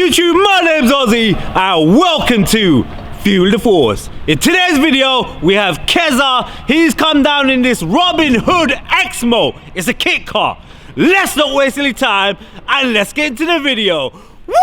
YouTube? My name's Ozzy and welcome to Fuel the Force. In today's video we have Keza. He's come down in this Robin Hood Exmo. It's a kit car. Let's not waste any time and let's get into the video. Woo!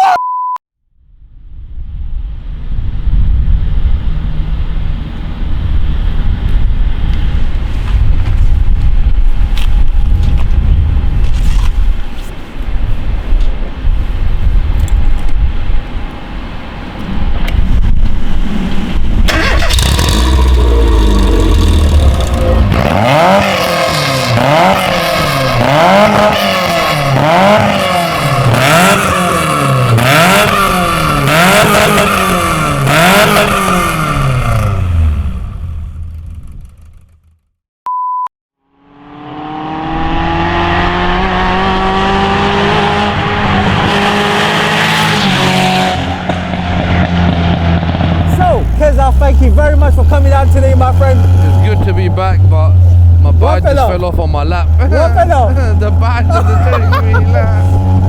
Thank you very much for coming down today, my friend. It's good to be back, but my badge just fell off on my lap. What fell off? The badge of the thing.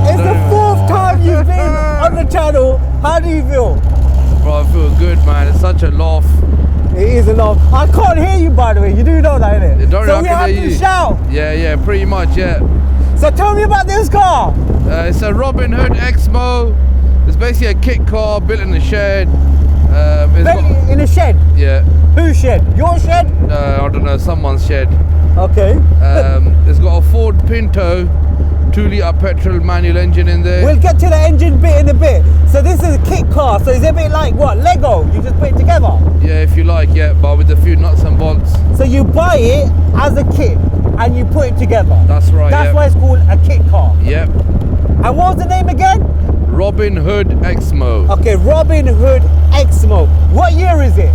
It's the fourth time you've been on the channel. How do you feel? Bro, I feel good, man. It's such a laugh. It is a laugh. I can't hear you, by the way. You do know that, innit? So we have to shout. Yeah, pretty much, yeah. So tell me about this car. It's a Robin Hood Exmo. It's basically a kit car built in a shed. In a shed? Yeah. Whose shed? Your shed? I don't know, someone's shed. Okay. It's got a Ford Pinto 2-litre petrol manual engine in there. We'll get to the engine bit in a bit. So this is a kit car, so is it a bit like what, Lego? You just put it together? Yeah, if you like, yeah, but with a few nuts and bolts. So you buy it as a kit and you put it together? That's right. That's why it's called a kit car? Yep. And what was the name again? Robin Hood Exmo. Okay, Robin Hood Exmo. What year is it?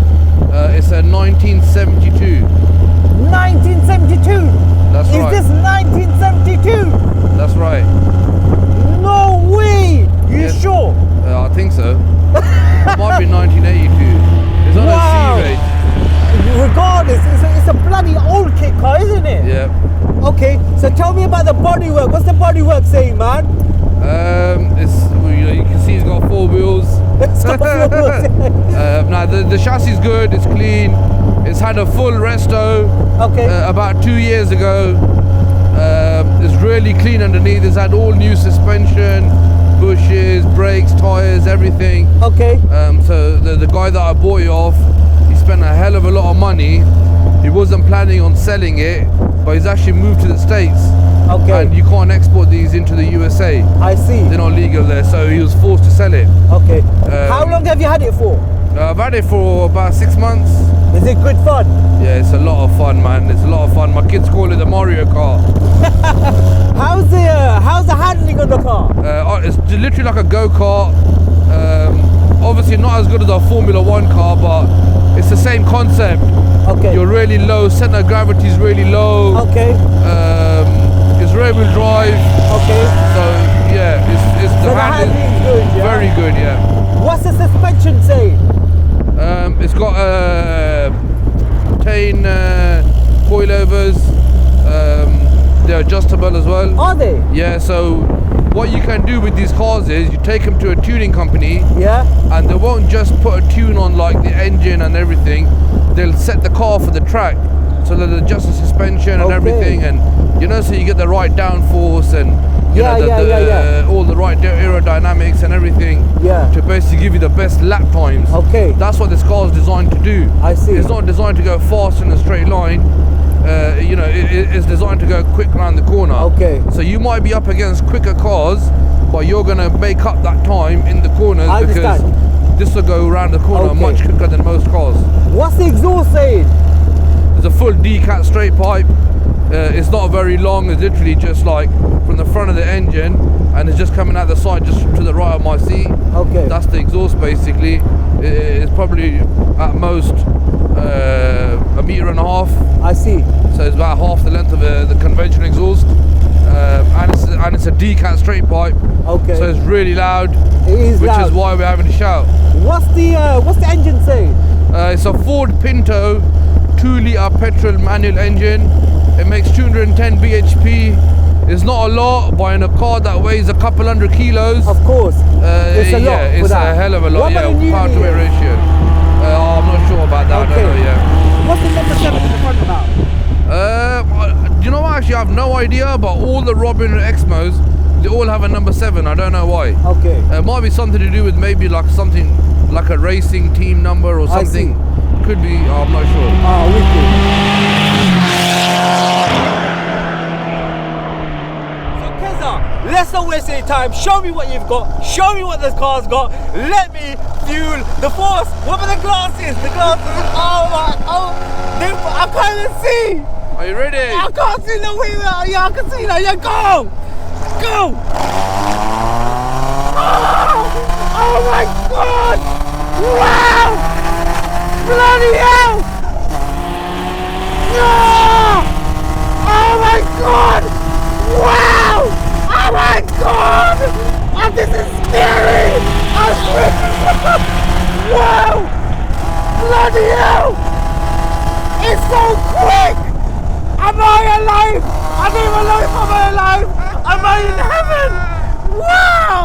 It's a 1972. 1972? That's right. Is this 1972? That's right. No way! You sure? I think so. It might be 1982. It's on a C range. Regardless, it's a bloody old kit car, isn't it? Yeah. Okay, so tell me about the bodywork. What's the bodywork saying, man? You can see it's got 4 wheels. Now the chassis is good. It's clean. It's had a full resto. Okay. About 2 years ago. It's really clean underneath. It's had all new suspension, bushes, brakes, tires, everything. Okay. So the guy that I bought it off, he spent a hell of a lot of money. He wasn't planning on selling it, but he's actually moved to the States. Okay. And you can't export these into the USA. I see. They're not legal there, so he was forced to sell it. Okay. How long have you had it for? I've had it for about 6 months. Is it good fun? Yeah, it's a lot of fun, man. It's a lot of fun. My kids call it the Mario Kart. How's the handling of the car? It's literally like a go-kart. Obviously not as good as a Formula 1 car, but it's the same concept. Okay. You're really low, center of gravity is really low. Okay. It's rear-wheel drive. Okay. So yeah, it's the handling good, yeah? Very good, yeah. What's the suspension saying? It's got 10 coilovers. They're adjustable as well. Are they? Yeah. So what you can do with these cars is you take them to a tuning company. Yeah. And they won't just put a tune on like the engine and everything. They'll set the car for the track, so they'll adjust the suspension and everything, and so you get the right downforce and all the right aerodynamics and everything. Yeah. To basically give you the best lap times. Okay. That's what this car is designed to do. I see. It's not designed to go fast in a straight line. It's designed to go quick around the corner. Okay. So you might be up against quicker cars, but you're gonna make up that time in the corners because this will go around the corner much quicker than most cars. What's the exhaust saying? There's a full D-cat straight pipe. It's not very long. It's literally just like from the front of the engine, and it's just coming out the side, just to the right of my seat. Okay. That's the exhaust basically. It's probably at most 1.5 meters. I see. So it's about half the length of the conventional exhaust, and it's a D-cat straight pipe. Okay. So it's really loud. It is which loud. is why we're having to shout. What's the engine saying? It's a Ford Pinto 2-litre petrol manual engine. It makes 210 bhp. It's not a lot, but in a car that weighs a couple hundred kilos, Of course. It's a lot. yeah, it's for a that. hell of a lot. What about Yeah, the pound to weight unit? ratio. I'm not sure about that. Okay. I don't know. Yeah. What's the number 7 in the front about? Do you know what? Actually, I have no idea. But all the Robin Hood Exmos, they all have a number 7. I don't know why. Okay. It might be something to do with maybe like something like a racing team number or I something. Could be. I'm not sure. Wicked. So Keza, let's not waste any time. Show me what you've got. Show me what this car's got. Let me fuel the force. What about the glasses? The glasses. I can't even see. Are you ready? I can't see the way. Yeah, I can see now. Yeah, go. Go. Oh my God. Wow. Bloody hell. No! Oh my God! Wow! Oh my God! Oh, this is scary! Wow! Bloody hell! It's so quick! Am I alive? I don't even know if I'm alive! Am I in heaven? Wow!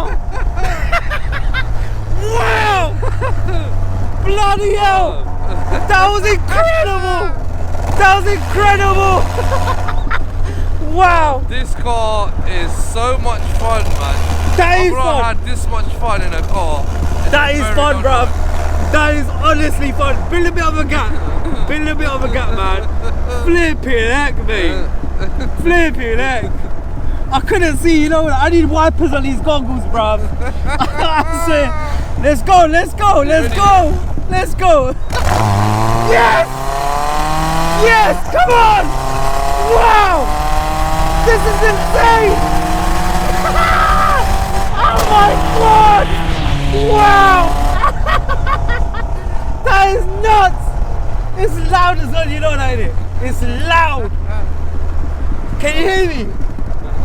Wow! Bloody hell! That was incredible! That was incredible! Wow! This car is so much fun, man. That is I've not fun! had this much fun in a car. That is fun, bruv. That is honestly fun. Build a bit of a gap. Build a bit of a gap, man. Flipping heck, mate. Flipping heck. I couldn't see, you know, I need wipers on these goggles, bruv. I said, let's go, let's go, let's go. Let's go. Yes! Yes! Come on! Wow! This is insane! Oh my God! Wow! That is nuts! It's loud as well, you know that, innit? It's loud! Can you hear me?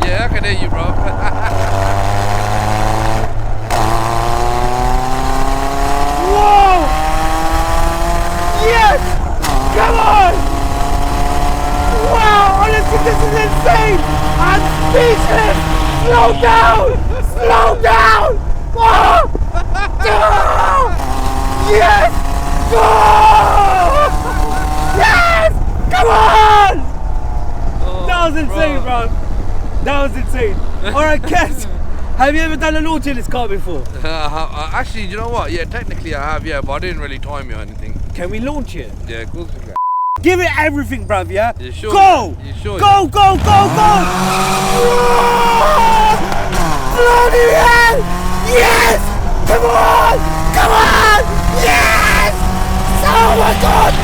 Yeah, I can hear you, bro. Whoa! Yes! Come on! Wow! Honestly, this is insane! I'm speechless! Slow down! Slow down! Oh! Yes! Go! Yes! Come on! That was insane, bro. That was insane. Alright, Kes, have you ever done a launch in this car before? Actually, you know what? Yeah, technically I have, yeah, but I didn't really time it or anything. Can we launch it? Yeah, of course we can. Give it everything, bruv, yeah? You sure? Go! You sure? Go, go, go, go! Bloody hell! Yes! Come on! Come on! Yes! Oh my God!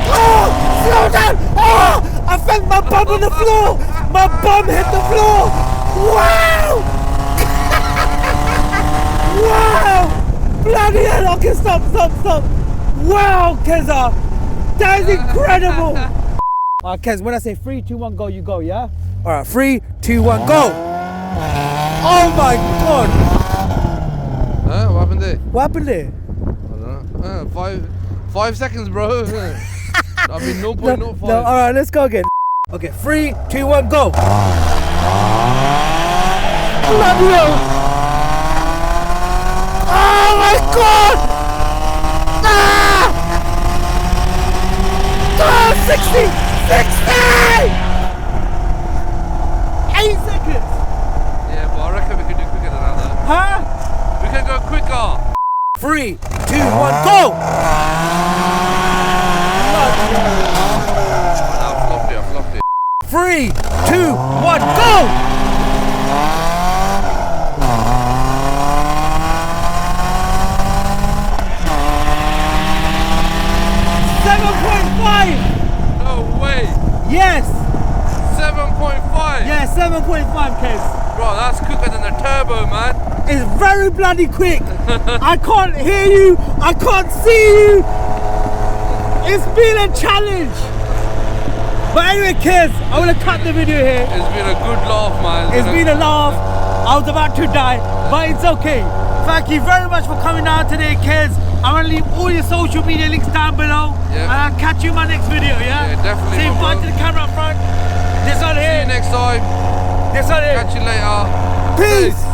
Oh! Slow down! Oh! I felt my bum on the floor! My bum hit the floor! Wow! Wow! Bloody hell! Okay, stop! Wow, Keza! That is incredible! Alright, Kez, when I say 3, 2, 1, go, you go, yeah? Alright, 3, 2, 1, go! Oh my God! What happened there? What happened there? I don't know. 5 seconds, bro. I mean, 0.05. No, alright, let's go again. Okay, 3, 2, 1, go! Bloody hell! Oh my God! Ah! 60! 8 seconds! Yeah, but I reckon we can do quicker than that. Huh? We can go quicker. 3, 2, 1, go! I flopped it. 3, 2, 1, go! 7.5! No way. Yes! 7.5. Yeah, 7.5 Kes. Bro, that's quicker than the turbo, man. It's very bloody quick. I can't hear you. I can't see you. It's been a challenge. But anyway, Kes, I want to cut the video here. It's been a good laugh, man. It's been a laugh. I was about to die, but it's okay. Thank you very much for coming down today, Kes. I'm going to leave all your social media links down below. Yeah. And I'll catch you in my next video, yeah? Yeah, definitely, Say my bye bro. to the camera up front. This one See here. you next time. This one here. Catch you later. Peace.